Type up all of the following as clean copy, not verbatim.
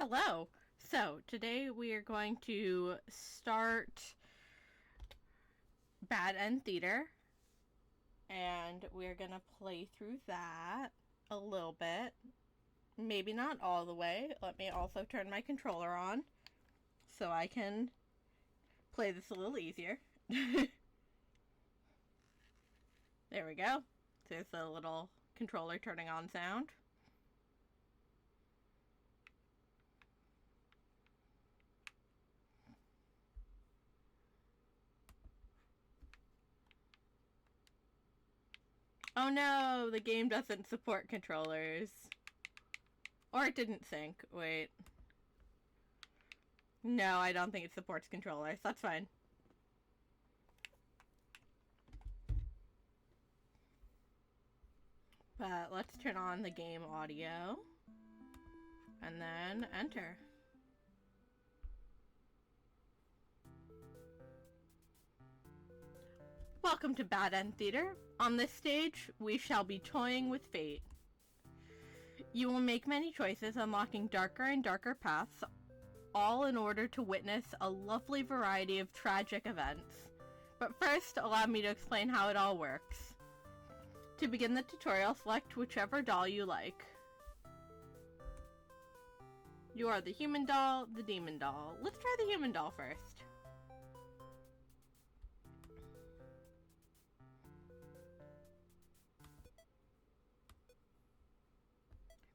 Hello. So, today we are going to start Bad End Theater, and we're going to play through that a little bit. Maybe not all the way. Let me also turn my controller on so I can play this a little easier. There we go. There's the little controller turning on sound. Oh no, the game doesn't support controllers. Or it didn't sync. Wait. No, I don't think it supports controllers. That's fine. But let's turn on the game audio. And then enter. Welcome to Bad End Theater. On this stage, we shall be toying with fate. You will make many choices, unlocking darker and darker paths, all in order to witness a lovely variety of tragic events. But first, allow me to explain how it all works. To begin the tutorial, select whichever doll you like. You are the human doll, the demon doll. Let's try the human doll first.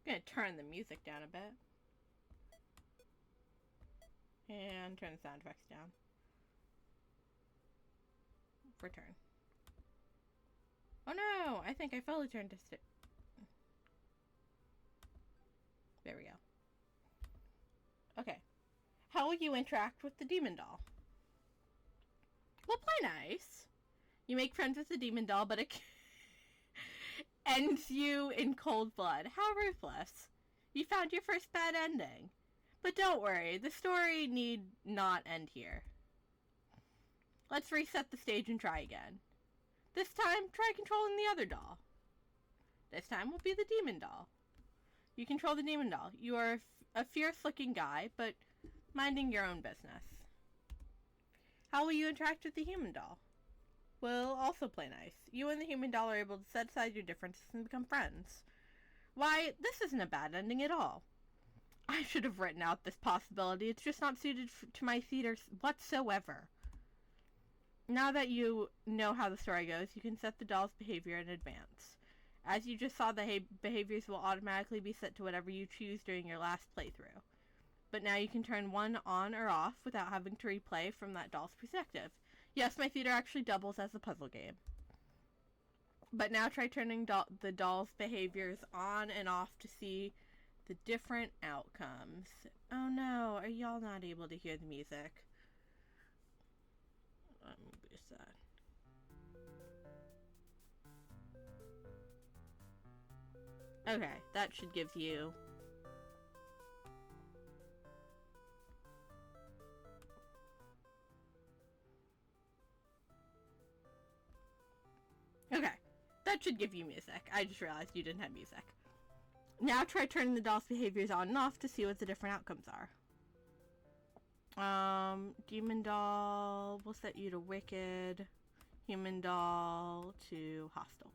I'm gonna turn the music down a bit. And turn the sound effects down. Return. Oh no! I think I fully turned to There we go. Okay. How will you interact with the demon doll? Well, play nice. You make friends with the demon doll, but it ends you in cold blood. How ruthless. You found your first bad ending. But don't worry, the story need not end here. Let's reset the stage and try again. This time, try controlling the other doll. This time will be the demon doll. You control the demon doll. You are a fierce-looking guy, but minding your own business. How will you interact with the human doll? We'll also play nice. You and the human doll are able to set aside your differences and become friends. Why, this isn't a bad ending at all. I should have written out this possibility. It's just not suited to my theater whatsoever. Now that you know how the story goes, you can set the doll's behavior in advance. As you just saw, the behaviors will automatically be set to whatever you choose during your last playthrough. But now you can turn one on or off without having to replay from that doll's perspective. Yes, my theater actually doubles as a puzzle game. But now try turning the doll's behaviors on and off to see the different outcomes. Oh no, are y'all not able to hear the music? Let me boost that. Okay, that should give you music. I just realized you didn't have music. Now try turning the doll's behaviors on and off to see what the different outcomes are. Demon doll will set you to wicked. Human doll to hostile.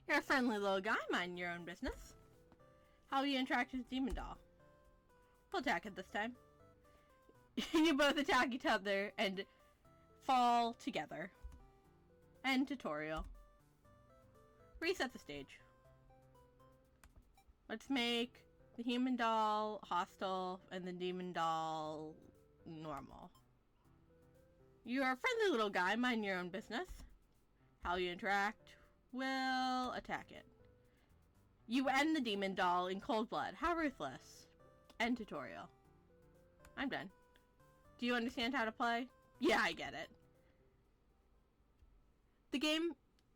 You're a friendly little guy, minding your own business. How will you interact with the demon doll? We'll attack it this time. You both attack each other and fall together. End tutorial. Reset the stage. Let's make the human doll hostile and the demon doll normal. You're a friendly little guy, mind your own business. How you interact? We'll attack it. You end the demon doll in cold blood. How ruthless. End tutorial. I'm done. Do you understand how to play? Yeah, I get it. The game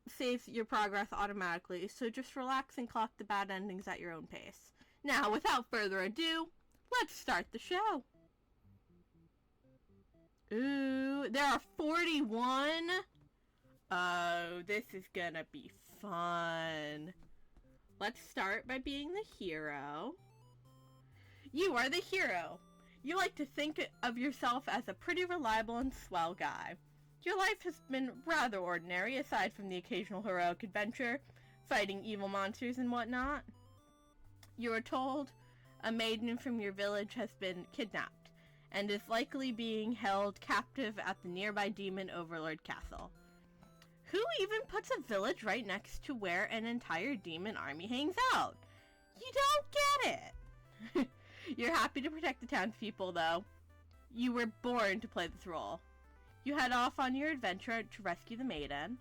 saves your progress automatically, so just relax and collect the bad endings at your own pace. Now, without further ado, let's start the show. Ooh, there are 41? Oh, this is gonna be fun. Let's start by being the hero. You are the hero. You like to think of yourself as a pretty reliable and swell guy. Your life has been rather ordinary, aside from the occasional heroic adventure, fighting evil monsters and whatnot. You are told a maiden from your village has been kidnapped, and is likely being held captive at the nearby demon overlord castle. Who even puts a village right next to where an entire demon army hangs out? You don't get it! You're happy to protect the townspeople, though. You were born to play this role. You head off on your adventure to rescue the maiden,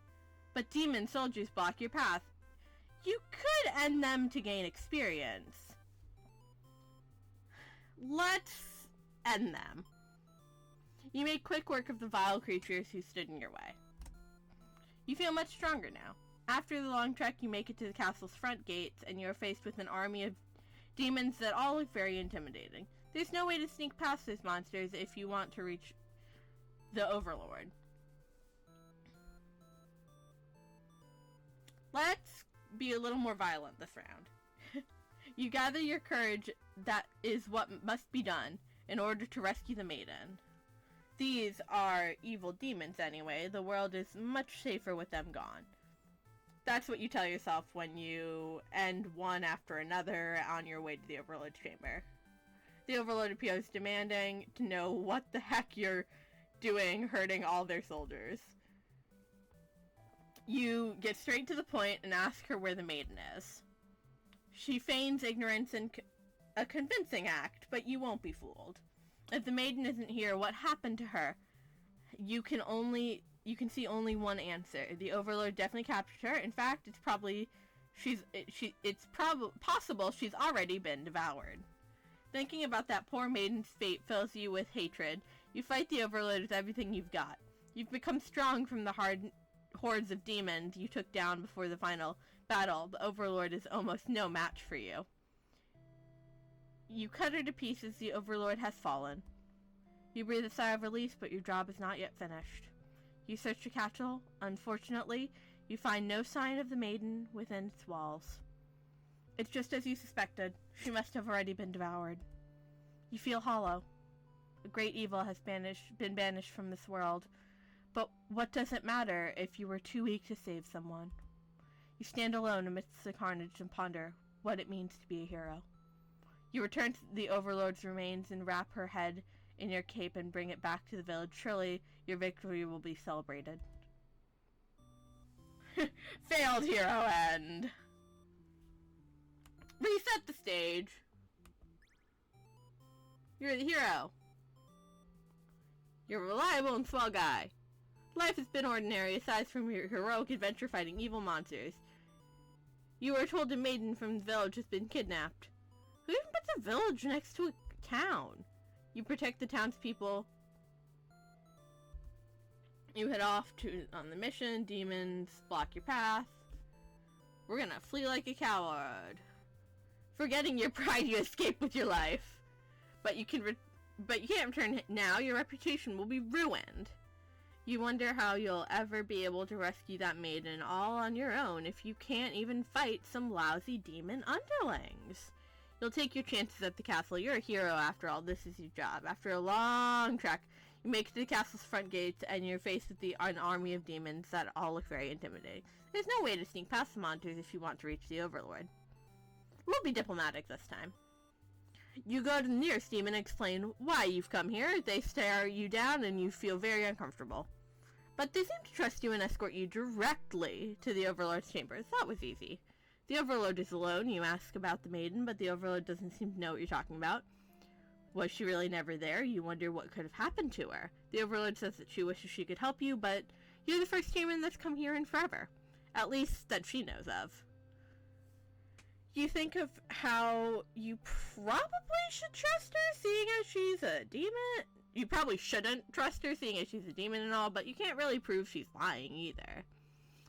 but demon soldiers block your path. You could end them to gain experience. Let's end them. You make quick work of the vile creatures who stood in your way. You feel much stronger now. After the long trek, you make it to the castle's front gates, and you are faced with an army of demons that all look very intimidating. There's no way to sneak past those monsters if you want to reach the Overlord. Let's be a little more violent this round. You gather your courage. That is what must be done in order to rescue the maiden. These are evil demons anyway. The world is much safer with them gone. That's what you tell yourself when you end one after another on your way to the Overlord's chamber. The Overlord appears demanding to know what the heck you're doing hurting all their soldiers. You get straight to the point and ask her where the maiden is. She feigns ignorance in a convincing act, but you won't be fooled. If the maiden isn't here, what happened to her? You can see only one answer. The Overlord definitely captured her. In fact, it's possible she's already been devoured. Thinking about that poor maiden's fate fills you with hatred. You fight the Overlord with everything you've got. You've become strong from the hordes of demons you took down before the final battle. The Overlord is almost no match for you. You cut her to pieces. The Overlord has fallen. You breathe a sigh of release, but your job is not yet finished. You search the castle. Unfortunately, you find no sign of the maiden within its walls. It's just as you suspected. She must have already been devoured. You feel hollow. A great evil has been banished from this world. But what does it matter if you were too weak to save someone? You stand alone amidst the carnage and ponder what it means to be a hero. You return to the Overlord's remains and wrap her head in your cape and bring it back to the village. Surely your victory will be celebrated. Failed hero end. Reset the stage. You're the hero. You're a reliable and swell guy. Life has been ordinary aside from your heroic adventure fighting evil monsters. You were told a maiden from the village has been kidnapped. Who even puts a village next to a town? You protect the townspeople. You head off on the mission. Demons block your path. We're gonna flee like a coward. Forgetting your pride, you escape with your life. But you can't return now. Your reputation will be ruined. You wonder how you'll ever be able to rescue that maiden all on your own if you can't even fight some lousy demon underlings. You'll take your chances at the castle. You're a hero after all. This is your job. After a long trek, you make it to the castle's front gates and you're faced with an army of demons that all look very intimidating. There's no way to sneak past the monsters if you want to reach the Overlord. We'll be diplomatic this time. You go to the nearest demon and explain why you've come here. They stare you down and you feel very uncomfortable. But they seem to trust you and escort you directly to the Overlord's chambers. That was easy. The Overlord is alone. You ask about the maiden, but the Overlord doesn't seem to know what you're talking about. Was she really never there? You wonder what could have happened to her. The Overlord says that she wishes she could help you, but you're the first demon that's come here in forever. At least that she knows of. You think of how you probably should trust her, seeing as she's a demon. You probably shouldn't trust her, seeing as she's a demon and all, but you can't really prove she's lying either.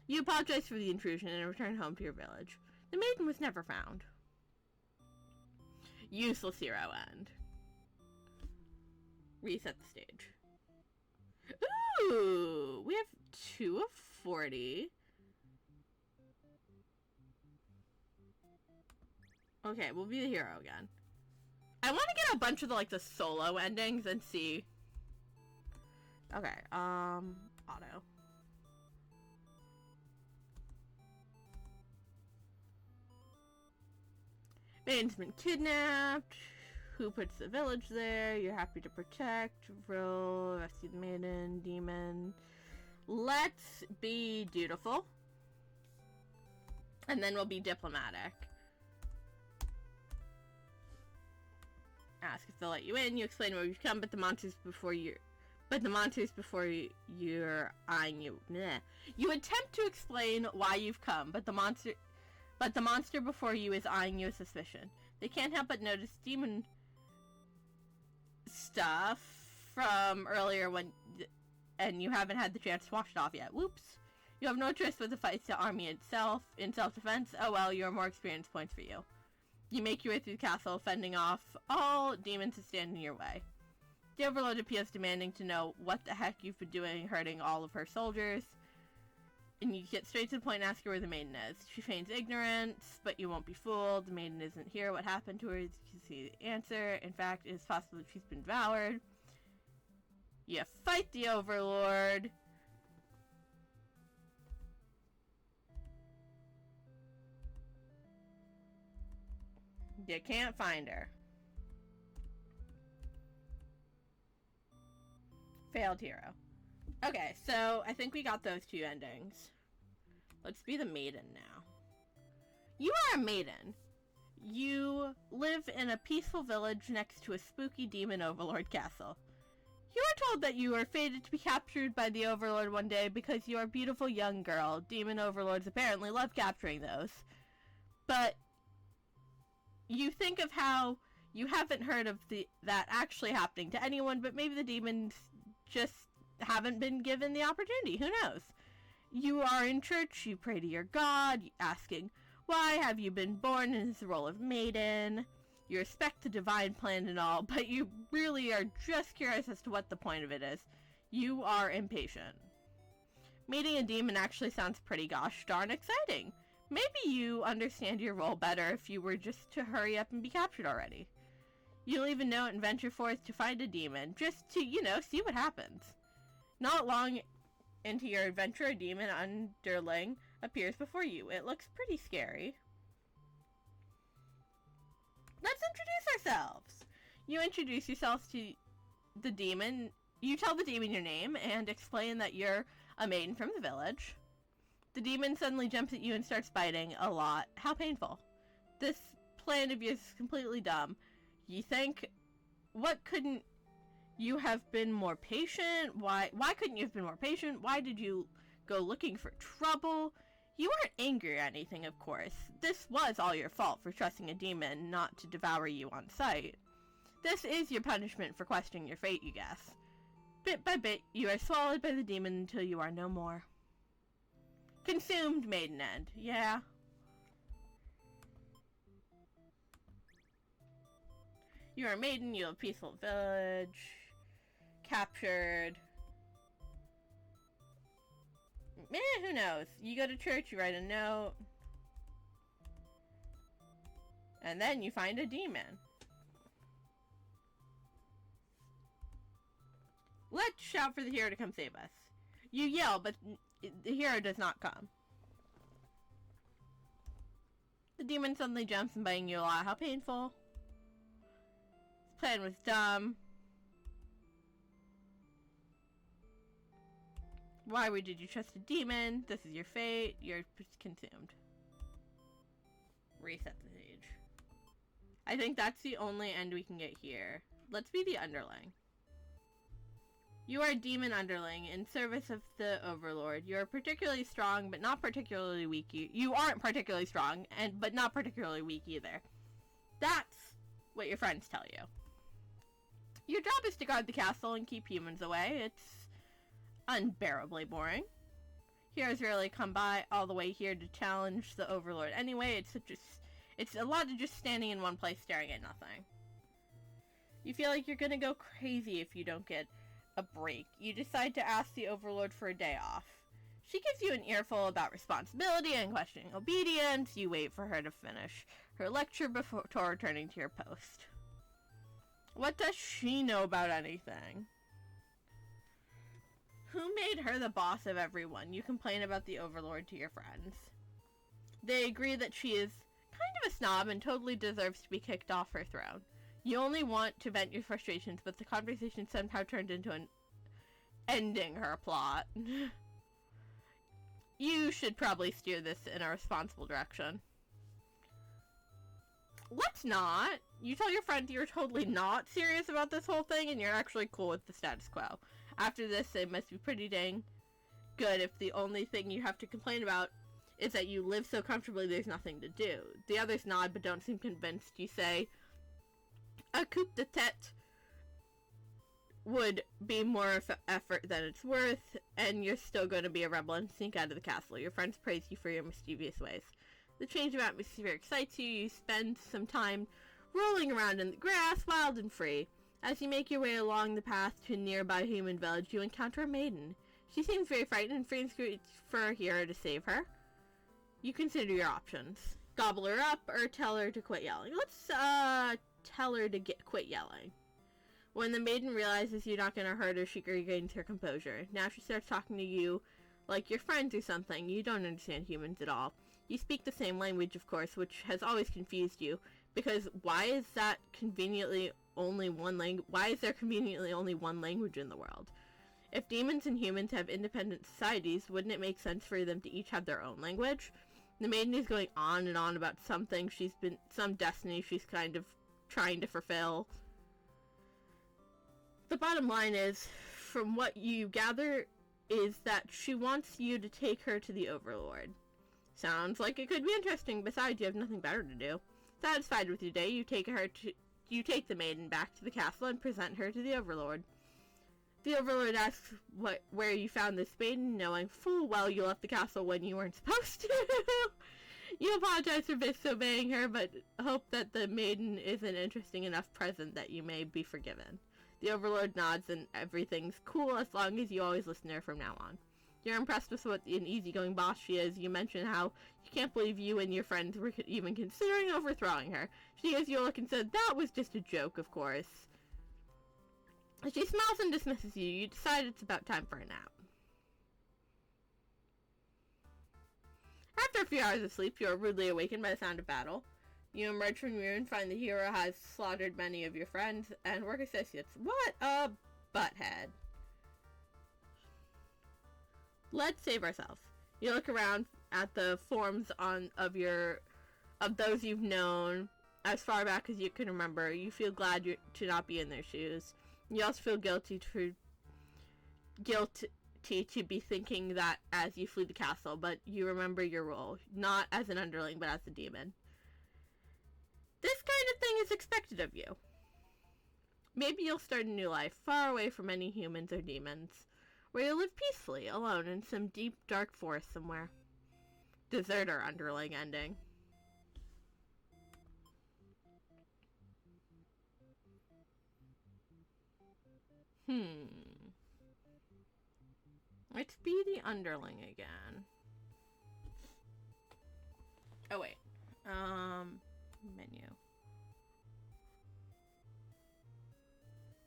You apologize for the intrusion and return home to your village. The maiden was never found. Useless hero end. Reset the stage. Ooh! We have 2 of 40. Okay, we'll be the hero again. I want to get a bunch of the solo endings and see. Okay, auto. Maiden's been kidnapped. Who puts the village there? You're happy to protect. Roll, rescue the maiden, demon. Let's be dutiful. And then we'll be diplomatic. Ask if they'll let you in. You explain where you've come, but the monsters before you're eyeing you. Bleh. You attempt to explain why you've come, but the monster before you is eyeing you with suspicion. They can't help but notice demon stuff from earlier and you haven't had the chance to wash it off yet. Whoops. You have no choice but to fight the army itself in self-defense. Oh well, you are more experience points for you. You make your way through the castle, fending off all demons who stand in your way. The Overlord appears demanding to know what the heck you've been doing hurting all of her soldiers. And you get straight to the point and ask her where the maiden is. She feigns ignorance, but you won't be fooled. The maiden isn't here. What happened to her? You can see the answer. In fact, it is possible that she's been devoured. You fight the Overlord. You can't find her. Failed hero. Okay, so I think we got those two endings. Let's be the maiden now. You are a maiden. You live in a peaceful village next to a spooky demon overlord castle. You are told that you are fated to be captured by the overlord one day because you are a beautiful young girl. Demon overlords apparently love capturing those. But you think of how you haven't heard of that actually happening to anyone, but maybe the demons just haven't been given the opportunity. Who knows? You are in church, you pray to your God, asking, why have you been born in the role of maiden? You respect the divine plan and all, but you really are just curious as to what the point of it is. You are impatient. Meeting a demon actually sounds pretty gosh darn exciting. Maybe you understand your role better if you were just to hurry up and be captured already. You'll even note and venture forth to find a demon, just to, see what happens. Not long into your adventure, a demon underling appears before you. It looks pretty scary. Let's introduce ourselves. You introduce yourself to the demon. You tell the demon your name and explain that you're a maiden from the village. The demon suddenly jumps at you and starts biting a lot. How painful. This plan of yours is completely dumb. You think, what couldn't you have been more patient? Why couldn't you have been more patient? Why did you go looking for trouble? You weren't angry or anything, of course. This was all your fault for trusting a demon not to devour you on sight. This is your punishment for questioning your fate, you guess. Bit by bit, you are swallowed by the demon until you are no more. Consumed, maiden end. Yeah. You are a maiden, you have a peaceful village. Captured. Who knows? You go to church, you write a note. And then you find a demon. Let's shout for the hero to come save us. You yell, but the hero does not come. The demon suddenly jumps and biting you a lot. How painful. This plan was dumb. Why did you trust a demon? This is your fate. You're consumed. Reset the page. I think that's the only end we can get here. Let's be the underling. You are a demon underling in service of the overlord. You are particularly strong, but not particularly weak. You aren't particularly strong, but not particularly weak either. That's what your friends tell you. Your job is to guard the castle and keep humans away. It's unbearably boring. Heroes rarely come by all the way here to challenge the overlord. Anyway, it's a lot of just standing in one place staring at nothing. You feel like you're gonna go crazy if you don't get a break. You decide to ask the overlord for a day off. She gives you an earful about responsibility and questioning obedience. You wait for her to finish her lecture before returning to your post. What does she know about anything? Who made her the boss of everyone? You complain about the overlord to your friends. They agree that she is kind of a snob and totally deserves to be kicked off her throne. You only want to vent your frustrations, but the conversation somehow turned into an ending her plot. You should probably steer this in a responsible direction. Let's not. You tell your friend you're totally not serious about this whole thing and you're actually cool with the status quo. After this, it must be pretty dang good if the only thing you have to complain about is that you live so comfortably there's nothing to do. The others nod but don't seem convinced. You say, a coup d'etat would be more effort than it's worth, and you're still going to be a rebel and sneak out of the castle. Your friends praise you for your mischievous ways. The change of atmosphere excites you. You spend some time rolling around in the grass, wild and free. As you make your way along the path to a nearby human village, you encounter a maiden. She seems very frightened and friends for a hero to save her. You consider your options. Gobble her up or tell her to quit yelling. Let's tell her to quit yelling. When the maiden realizes you're not going to hurt her, she regains her composure. Now she starts talking to you like you're friends or something. You don't understand humans at all. You speak the same language, of course, which has always confused you. Because why is there conveniently only one language in the world? If demons and humans have independent societies, wouldn't it make sense for them to each have their own language? The maiden is going on and on about some destiny she's kind of trying to fulfill. The bottom line is, from what you gather, is that she wants you to take her to the Overlord. Sounds like it could be interesting. Besides, you have nothing better to do. Satisfied with your day, you take the maiden back to the castle and present her to the Overlord. The Overlord asks where you found this maiden, knowing full well you left the castle when you weren't supposed to. You apologize for disobeying her, but hope that the maiden is an interesting enough present that you may be forgiven. The Overlord nods and everything's cool as long as you always listen to her from now on. You're impressed with what an easygoing boss she is. You mention how you can't believe you and your friends were even considering overthrowing her. She gives you a look and said, that was just a joke, of course. She smiles and dismisses you. You decide it's about time for a nap. After a few hours of sleep, you are rudely awakened by the sound of battle. You emerge from your room and find the hero has slaughtered many of your friends and work associates. What a butthead. Let's save ourselves. You look around at the forms of those you've known as far back as you can remember. You feel glad to not be in their shoes. You also feel guilty to be thinking that as you flee the castle, but you remember your role, not as an underling, but as a demon. This kind of thing is expected of you. Maybe you'll start a new life, far away from any humans or demons, where you live peacefully, alone, in some deep, dark forest somewhere. Deserter underling ending. Let's be the underling again. Oh, wait. Menu.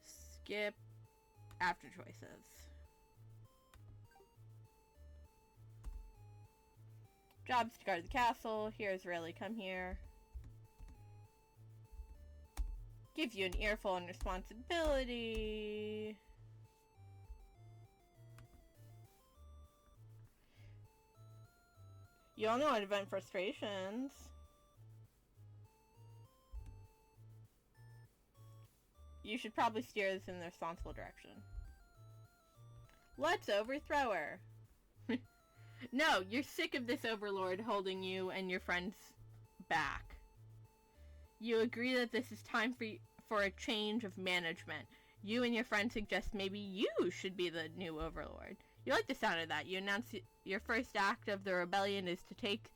Skip after choices. Jobs to guard the castle. Here's Rayleigh, come here. Gives you an earful and responsibility. You all know how to vent frustrations. You should probably steer this in the responsible direction. Let's overthrow her. No, you're sick of this overlord holding you and your friends back. You agree that this is time for a change of management. You and your friends suggest maybe you should be the new overlord. You like the sound of that. You announce your first act of the rebellion is to take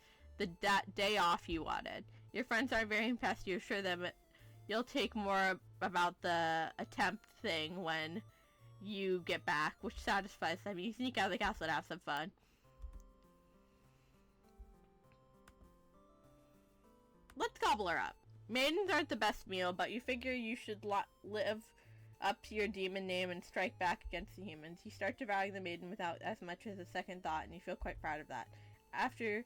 that day off you wanted. Your friends aren't very impressed. You assure them you'll take more about the attempt thing when you get back, which satisfies them. You sneak out of the castle and have some fun. let's gobble her up. Maidens aren't the best meal, but you figure you should live up to your demon name and strike back against the humans. You start devouring the maiden without as much as a second thought, and you feel quite proud of that. After,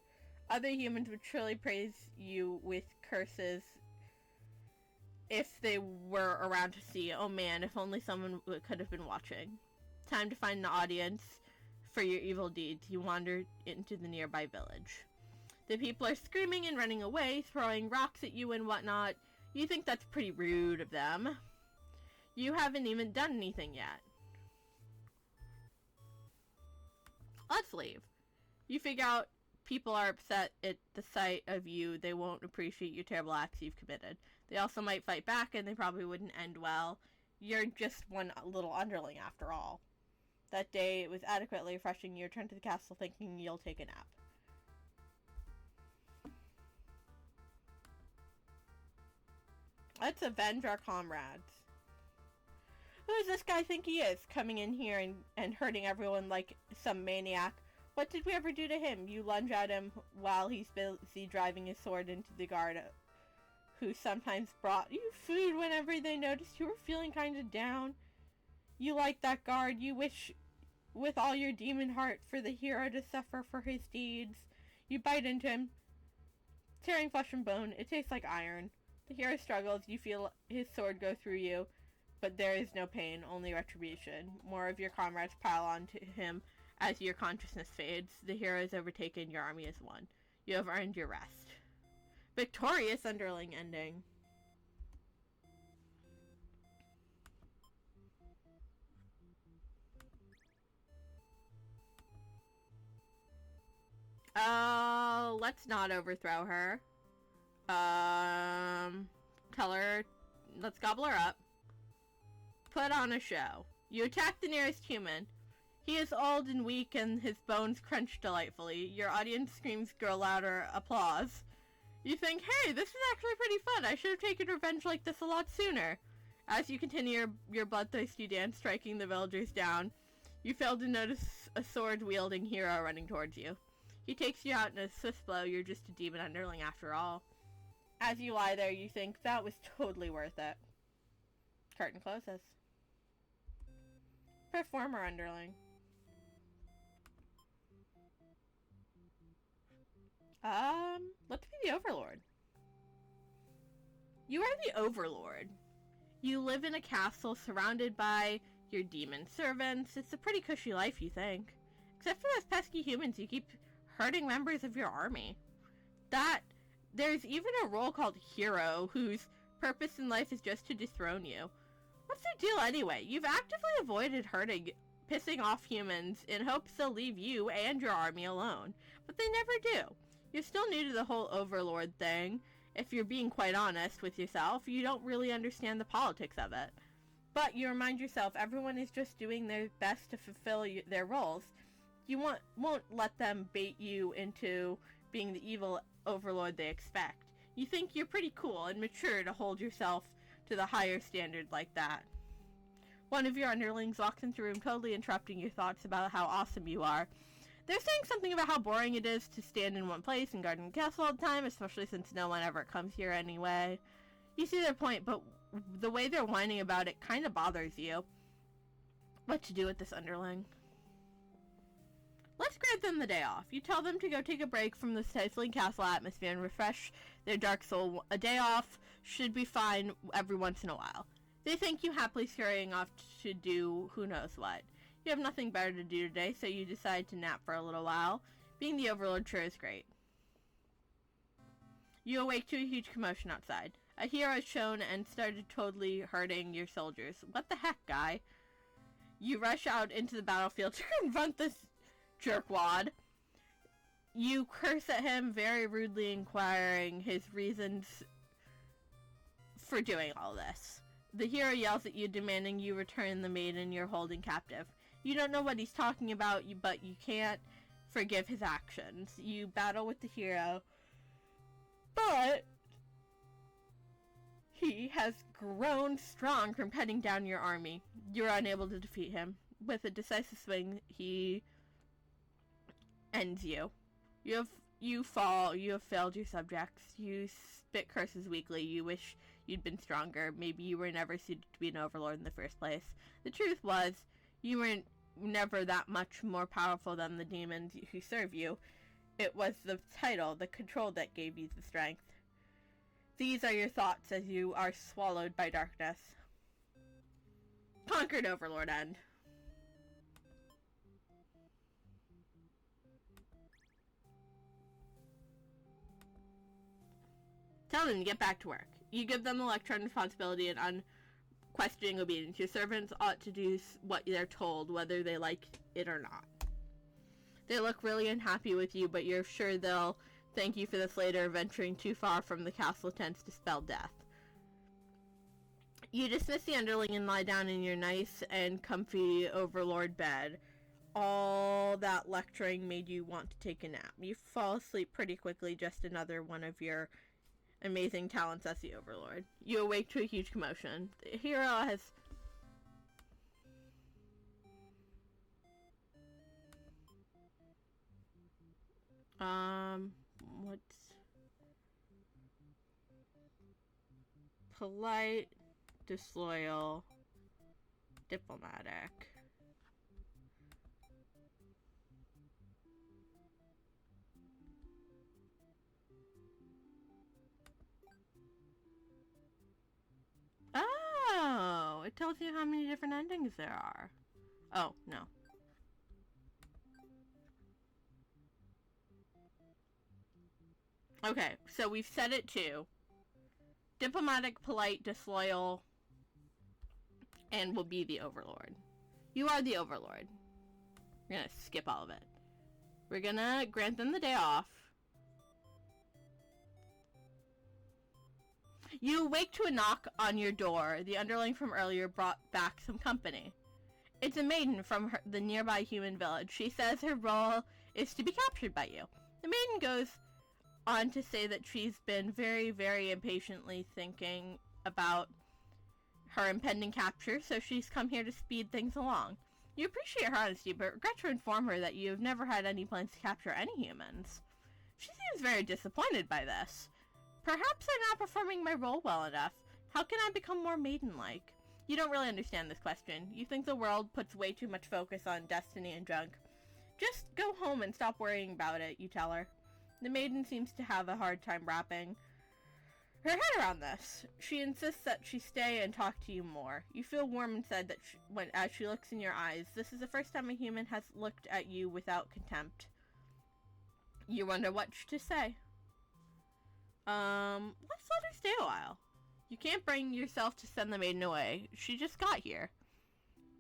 other humans would surely praise you with curses if they were around to see. Oh man, if only someone could have been watching. Time to find an audience for your evil deeds. You wander into the nearby village. The people are screaming and running away, throwing rocks at you and whatnot. You think that's pretty rude of them. You haven't even done anything yet. Let's leave. You figure out people are upset at the sight of you. They won't appreciate your terrible acts you've committed. They also might fight back, and they probably wouldn't end well. You're just one little underling after all. That day, it was adequately refreshing. You return to the castle thinking you'll take a nap. Let's avenge our comrades. Who does this guy think he is, coming in here and hurting everyone like some maniac? What did we ever do to him? You lunge at him while he's busy driving his sword into the guard, who sometimes brought you food whenever they noticed you were feeling kind of down. You like that guard. You wish with all your demon heart for the hero to suffer for his deeds. You bite into him, tearing flesh and bone. It tastes like iron. The hero struggles. You feel his sword go through you, but there is no pain, only retribution. More of your comrades pile on to him as your consciousness fades. The hero is overtaken. Your army is won. You have earned your rest. Victorious underling ending. Let's not overthrow her. Tell her, let's gobble her up. Put on a show. You attack the nearest human. He is old and weak, and his bones crunch delightfully. Your audience screams grow louder applause. You think, hey, this is actually pretty fun. I should have taken revenge like this a lot sooner. As you continue your bloodthirsty dance, striking the villagers down, you fail to notice a sword-wielding hero running towards you. He takes you out in a swift blow. You're just a demon underling after all. As you lie there, you think, that was totally worth it. Curtain closes. Performer underling. Let's be the Overlord. You are the Overlord. You live in a castle surrounded by your demon servants. It's a pretty cushy life, you think. Except for those pesky humans, you keep hurting members of your army. There's even a role called Hero, whose purpose in life is just to dethrone you. What's their deal anyway? You've actively avoided pissing off humans in hopes they'll leave you and your army alone. But they never do. You're still new to the whole Overlord thing. If you're being quite honest with yourself, you don't really understand the politics of it. But you remind yourself everyone is just doing their best to fulfill their roles. You won't let them bait you into being the evil Overlord they expect. You think you're pretty cool and mature to hold yourself to the higher standard like that. One of your underlings walks into the room, totally interrupting your thoughts about how awesome you are. They're saying something about how boring it is to stand in one place and guard the castle all the time, especially since no one ever comes here anyway. You see their point, but the way they're whining about it kind of bothers you. What to do with this underling? Let's grant them the day off. You tell them to go take a break from the stifling castle atmosphere and refresh their dark soul. A day off should be fine every once in a while. They thank you, happily scurrying off to do who knows what. You have nothing better to do today, so you decide to nap for a little while. Being the Overlord sure is great. You awake to a huge commotion outside. A hero is shown and started totally hurting your soldiers. What the heck, guy? You rush out into the battlefield to confront this jerkwad. You curse at him, very rudely inquiring his reasons for doing all this. The hero yells at you, demanding you return the maiden you're holding captive. You don't know what he's talking about, but you can't forgive his actions. You battle with the hero, but he has grown strong from cutting down your army. You're unable to defeat him. With a decisive swing, he ends you. You have You fall. You have failed your subjects. You spit curses weekly. You wish you'd been stronger. Maybe you were never suited to be an overlord in the first place. The truth was, you were never that much more powerful than the demons who serve you. It was the title, the control that gave you the strength. These are your thoughts as you are swallowed by darkness. Conquered Overlord End. Tell them to get back to work. You give them electron responsibility and unquestioning obedience. Your servants ought to do what they're told, whether they like it or not. They look really unhappy with you, but you're sure they'll thank you for this later, venturing too far from the castle tents to spell death. You dismiss the underling and lie down in your nice and comfy overlord bed. All that lecturing made you want to take a nap. You fall asleep pretty quickly, just another one of your amazing talents as the overlord. You awake to a huge commotion. The hero has... what's... polite, disloyal, diplomatic. Oh, it tells you how many different endings there are. Oh, no. Okay, so we've set it to diplomatic, polite, disloyal, and will be the overlord. You are the overlord. We're gonna skip all of it. We're gonna grant them the day off. You awake to a knock on your door. The underling from earlier brought back some company. It's a maiden from the nearby human village. She says her role is to be captured by you. The maiden goes on to say that she's been very, very impatiently thinking about her impending capture, so she's come here to speed things along. You appreciate her honesty, but regret to inform her that you have never had any plans to capture any humans. She seems very disappointed by this. Perhaps I'm not performing my role well enough. How can I become more maiden-like? You don't really understand this question. You think the world puts way too much focus on destiny and junk. Just go home and stop worrying about it, you tell her. The maiden seems to have a hard time wrapping her head around this. She insists that she stay and talk to you more. You feel warm inside that as she looks in your eyes. This is the first time a human has looked at you without contempt. You wonder what to say. Let's let her stay a while. You can't bring yourself to send the maiden away. She just got here.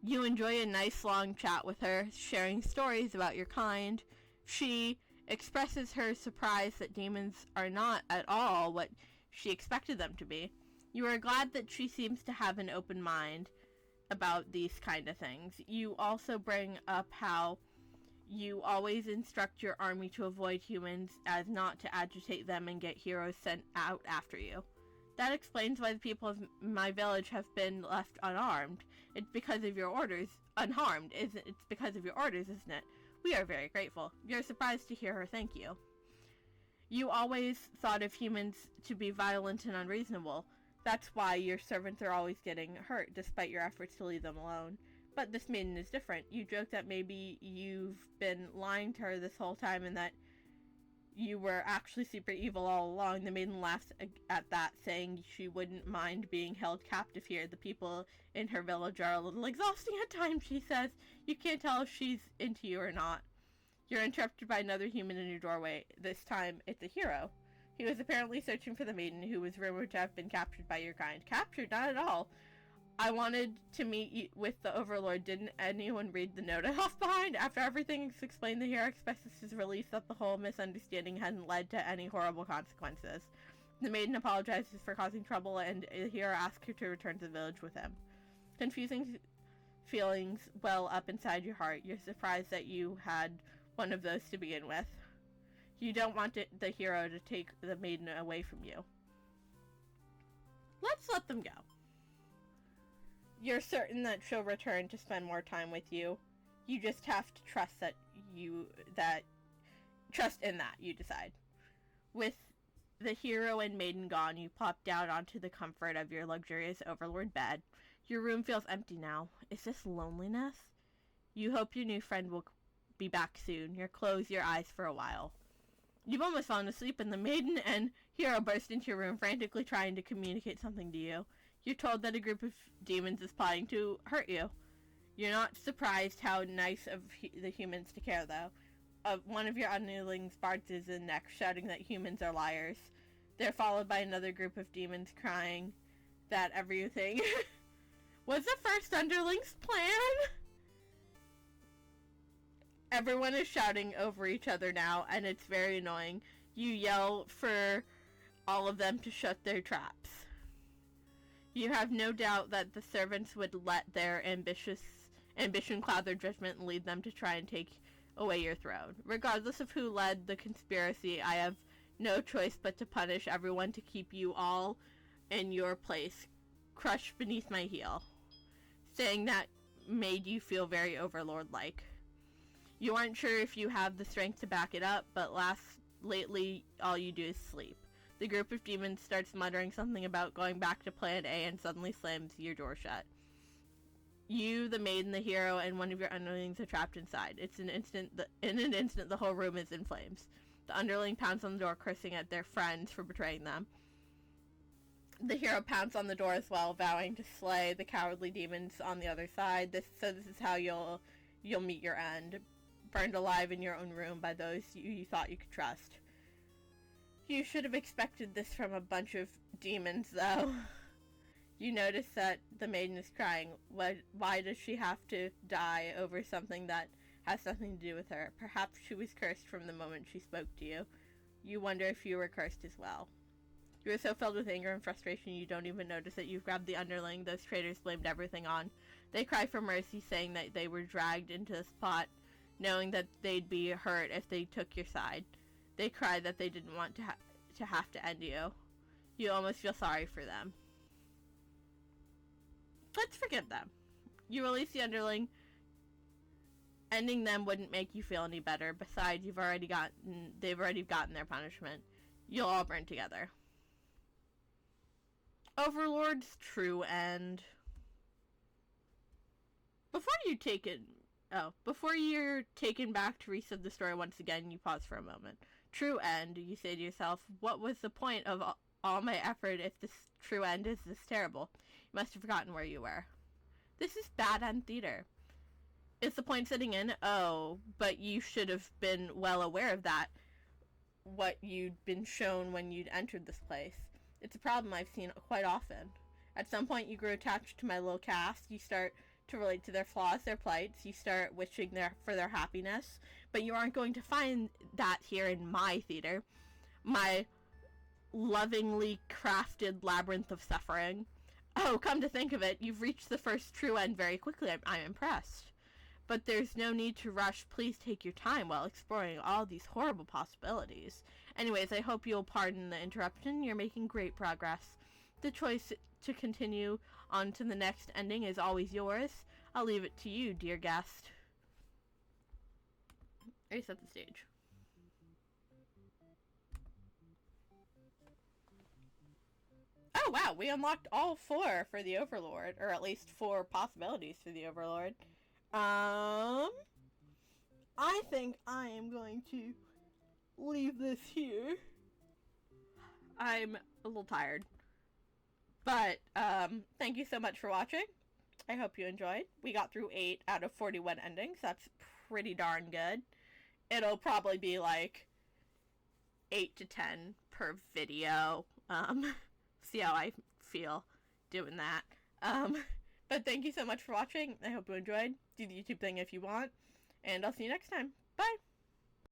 You enjoy a nice long chat with her, sharing stories about your kind. She expresses her surprise that demons are not at all what she expected them to be. You are glad that she seems to have an open mind about these kind of things. You also bring up how you always instruct your army to avoid humans as not to agitate them and get heroes sent out after you. That explains why the people of my village have been left unarmed. It's because of your orders, unharmed. It's because of your orders, isn't it? We are very grateful. You're surprised to hear her thank you. You always thought of humans to be violent and unreasonable. That's why your servants are always getting hurt, despite your efforts to leave them alone. But this maiden is different. You joke that maybe you've been lying to her this whole time and that you were actually super evil all along. The maiden laughs at that, saying she wouldn't mind being held captive here. The people in her village are a little exhausting at times, she says. You can't tell if she's into you or not. You're interrupted by another human in your doorway. This time, it's a hero. He was apparently searching for the maiden who was rumored to have been captured by your kind. Captured? Not at all. I wanted to meet with the Overlord. Didn't anyone read the note I left behind? After everything is explained, the hero expresses his relief that the whole misunderstanding hadn't led to any horrible consequences. The maiden apologizes for causing trouble, and the hero asks her to return to the village with him. Confusing feelings well up inside your heart. You're surprised that you had one of those to begin with. You don't want the hero to take the maiden away from you. Let's let them go. You're certain that she'll return to spend more time with you. You just have to trust that trust in that, you decide. With the hero and maiden gone, you plop down onto the comfort of your luxurious overlord bed. Your room feels empty now. Is this loneliness? You hope your new friend will be back soon. You close your eyes for a while. You've almost fallen asleep and the maiden and hero burst into your room, frantically trying to communicate something to you. You're told that a group of demons is plotting to hurt you. You're not surprised how nice of the humans to care, though. One of your underlings barges in next, shouting that humans are liars. They're followed by another group of demons crying that everything was the first underling's plan. Everyone is shouting over each other now, and it's very annoying. You yell for all of them to shut their traps. You have no doubt that the servants would let their ambition cloud their judgment and lead them to try and take away your throne. Regardless of who led the conspiracy, I have no choice but to punish everyone to keep you all in your place, crushed beneath my heel. Saying that made you feel very overlord-like. You aren't sure if you have the strength to back it up, but lately all you do is sleep. The group of demons starts muttering something about going back to plan A and suddenly slams your door shut. You, the maiden, the hero, and one of your underlings are trapped inside. In an instant, the whole room is in flames. The underling pounds on the door, cursing at their friends for betraying them. The hero pounds on the door as well, vowing to slay the cowardly demons on the other side. This is how you'll meet your end. Burned alive in your own room by those you thought you could trust. You should have expected this from a bunch of demons, though. You notice that the maiden is crying. Why does she have to die over something that has nothing to do with her? Perhaps she was cursed from the moment she spoke to you. You wonder if you were cursed as well. You are so filled with anger and frustration you don't even notice that you've grabbed the underling those traitors blamed everything on. They cry for mercy, saying that they were dragged into this plot, knowing that they'd be hurt if they took your side. They cry that they didn't want to have to end you. You almost feel sorry for them. Let's forgive them. You release the underling. Ending them wouldn't make you feel any better. Besides, they've already gotten their punishment. You'll all burn together. Overlord's true end. Before you're taken back to reset the story once again, you pause for a moment. True end, you say to yourself, what was the point of all my effort if this true end is this terrible? You must have forgotten where you were. This is bad end theater. Is the point sitting in? Oh, but you should have been well aware of that, what you'd been shown when you'd entered this place. It's a problem I've seen quite often. At some point you grow attached to my little cast, you start to relate to their flaws, their plights, you start wishing for their happiness, but you aren't going to find that here in my theater, my lovingly crafted labyrinth of suffering. Oh, come to think of it, you've reached the first true end very quickly. I'm impressed. But there's no need to rush. Please take your time while exploring all these horrible possibilities. Anyways, I hope you'll pardon the interruption. You're making great progress. The choice to continue on to the next ending is always yours. I'll leave it to you, dear guest. Reset the stage. Oh wow, we unlocked all 4 for the Overlord, or at least 4 possibilities for the Overlord. I think I am going to leave this here. I'm a little tired. But, thank you so much for watching. I hope you enjoyed. We got through 8 out of 41 endings. That's pretty darn good. It'll probably be like 8 to 10 per video. See how I feel doing that. But thank you so much for watching. I hope you enjoyed. Do the YouTube thing if you want. And I'll see you next time. Bye!